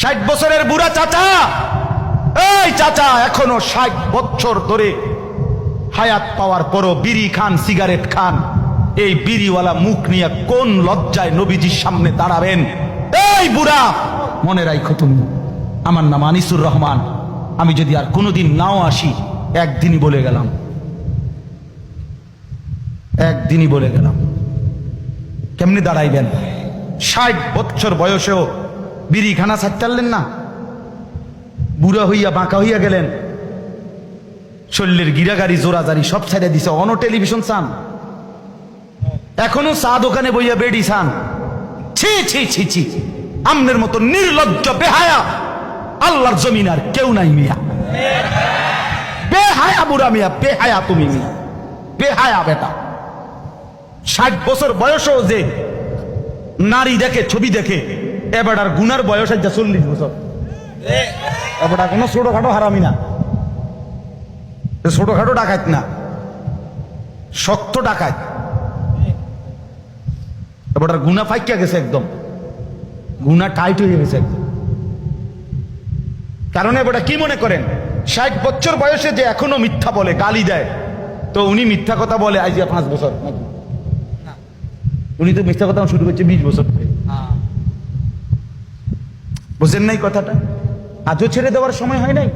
60 বছরের বুড়া চাচা, এই চাচা এখনো 60 বছর ধরে হায়াত পাওয়ার পরও বিড়ি খান, সিগারেট খান। এই বিড়িওয়ালা মুখ নিয়ে কোন লজ্জায় নবীজির সামনে দাঁড়াবেন? এই বুড়া, মনে রাখো তুমি, আমার নাম আনিসুর রহমান। আমি যদি আর কোনোদিন নাও আসি, একদিনই বলে গেলাম, একদিনই বলে গেলাম। কেমনি দাঁড়াইবেন? 60 বছর বয়সেও বিড়ি খানা ছাড়লেন না, বুড়া হইয়া বাঁকা হইয়া গেলেন, শরীরের গিরাগাড়ি জোরাজারি সব ছেড়ে দিছে। অন টেলিভিশন চান, এখনো চা দোকানে বইয়া বেড়ি চান। ছি ছি ছি ছি, আমনের মতো নির্লজ্জ বেহায়া আল্লাহর জমিন আর কেউ নাই মিয়া। বেহায়া বুড়া মিয়া, বেহায়া তুমি মিয়া, বেহায়া বেটা। 60 বছর বয়সও যে নারী দেখে, ছবি দেখে, এবার আর গুনার বয়স আছে 40 বছর। এবার কোনো ছোটখাটো হারামি না, ছোটখাটো ডাকাত না, শক্ত ডাকাত। এবার গুনা ফাইকিয়া গেছে, একদম গুনা টাইট হয়ে গেছে একদম। কারণ এবার কি মনে করেন, 60 বছর বয়সে যে এখনো মিথ্যা বলে, গালি দেয়, তো উনি মিথ্যা কথা বলে আজ 5 বছর নাকি? উনি তো মিথ্যা কথা শুরু করছে 20 বছর থেকে। বুঝেন নাই কথাটা? আজও ছেড়ে দেওয়ার সময় হয় নাই।